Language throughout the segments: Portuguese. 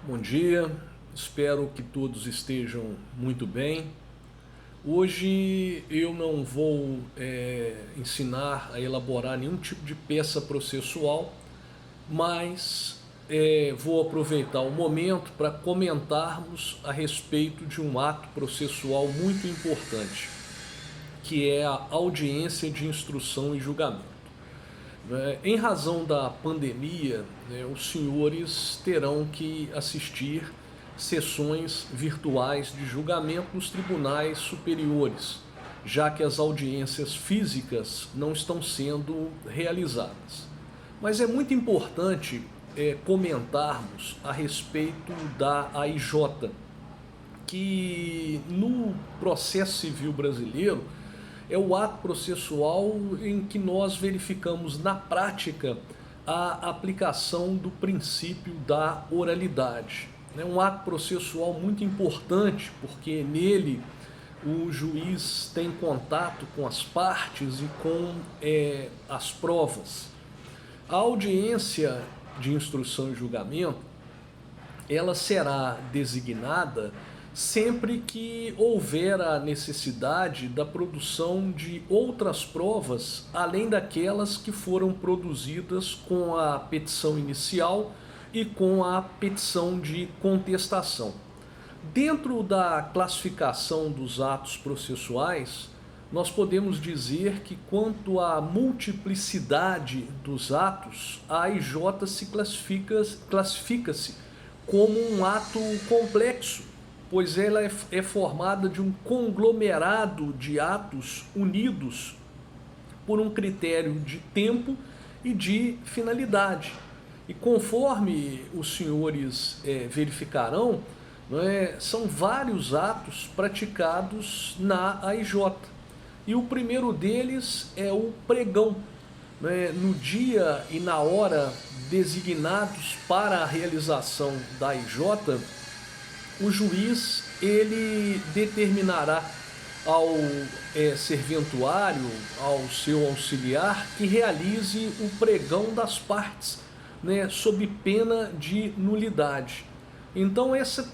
Bom dia, espero que todos estejam muito bem. Hoje eu não vou ensinar a elaborar nenhum tipo de peça processual, mas vou aproveitar o momento para comentarmos a respeito de um ato processual muito importante, que é a audiência de instrução e julgamento. Em razão da pandemia, os senhores terão que assistir sessões virtuais de julgamento nos tribunais superiores, já que as audiências físicas não estão sendo realizadas. Mas é muito importante comentarmos a respeito da AIJ, que no processo civil brasileiro é o ato processual em que nós verificamos na prática a aplicação do princípio da oralidade. É um ato processual muito importante porque nele o juiz tem contato com as partes e com as provas. A audiência de instrução e julgamento ela será designada sempre que houver a necessidade da produção de outras provas, além daquelas que foram produzidas com a petição inicial e com a petição de contestação. Dentro da classificação dos atos processuais, nós podemos dizer que quanto à multiplicidade dos atos, a AIJ se classifica-se como um ato complexo, pois ela é formada de um conglomerado de atos unidos por um critério de tempo e de finalidade. E conforme os senhores verificarão, são vários atos praticados na AIJ. E o primeiro deles é o pregão. No dia e na hora designados para a realização da AIJ, o juiz ele determinará ao serventuário, ao seu auxiliar, que realize o pregão das partes, sob pena de nulidade. Então essa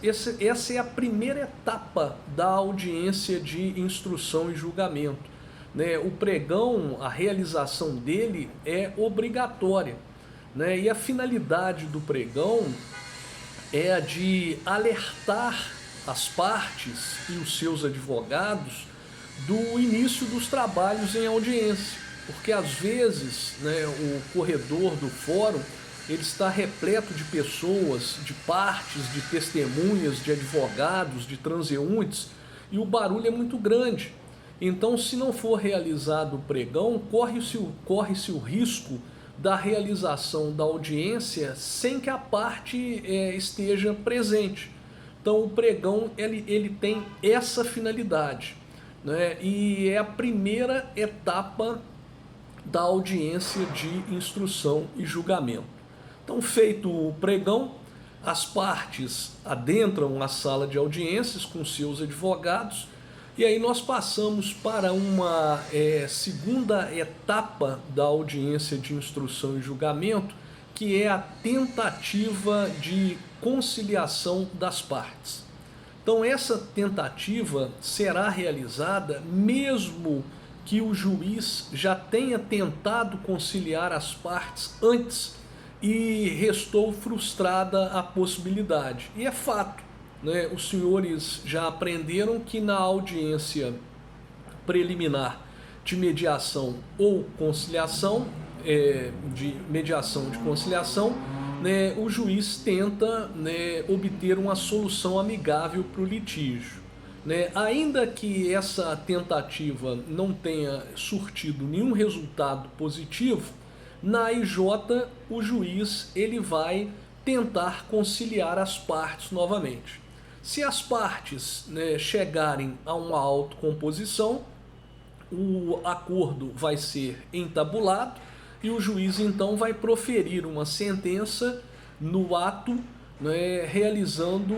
é a primeira etapa da audiência de instrução e julgamento. O pregão, a realização dele é obrigatória. E a finalidade do pregão é a de alertar as partes e os seus advogados do início dos trabalhos em audiência, porque às vezes o corredor do fórum ele está repleto de pessoas, de partes, de testemunhas, de advogados, de transeuntes, e o barulho é muito grande. Então, se não for realizado o pregão, corre-se o risco da realização da audiência sem que a parte esteja presente. Então o pregão ele tem essa finalidade, e é a primeira etapa da audiência de instrução e julgamento. Então, feito o pregão, as partes adentram a sala de audiências com seus advogados. E aí nós passamos para uma segunda etapa da audiência de instrução e julgamento, que é a tentativa de conciliação das partes. Então essa tentativa será realizada mesmo que o juiz já tenha tentado conciliar as partes antes e restou frustrada a possibilidade. E é fato. Os senhores já aprenderam que na audiência preliminar de mediação ou conciliação, de mediação de conciliação, o juiz tenta obter uma solução amigável para o litígio. Ainda que essa tentativa não tenha surtido nenhum resultado positivo, na AIJ o juiz ele vai tentar conciliar as partes novamente. Se as partes chegarem a uma autocomposição, o acordo vai ser entabulado e o juiz então vai proferir uma sentença no ato, realizando,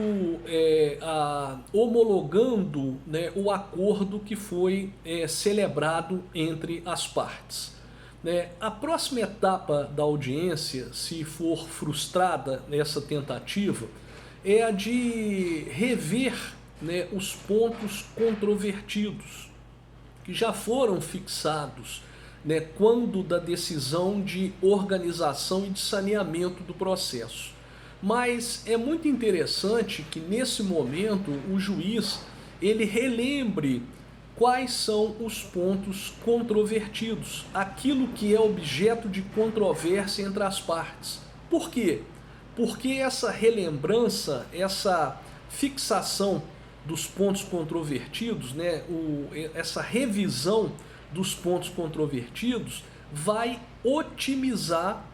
homologando o acordo que foi celebrado entre as partes. A próxima etapa da audiência, se for frustrada essa tentativa, é a de rever, né, os pontos controvertidos que já foram fixados, né, quando da decisão de organização e de saneamento do processo. Mas é muito interessante que nesse momento o juiz ele relembre quais são os pontos controvertidos, aquilo que é objeto de controvérsia entre as partes. Por quê? Porque essa relembrança, essa fixação dos pontos controvertidos, né, essa revisão dos pontos controvertidos vai otimizar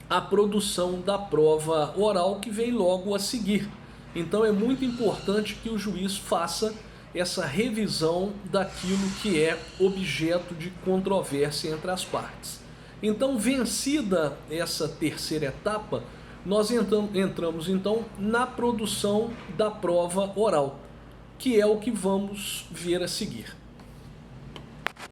a produção da prova oral que vem logo a seguir. Então é muito importante que o juiz faça essa revisão daquilo que é objeto de controvérsia entre as partes. Então, vencida essa terceira etapa, nós entramos então na produção da prova oral, que é o que vamos ver a seguir.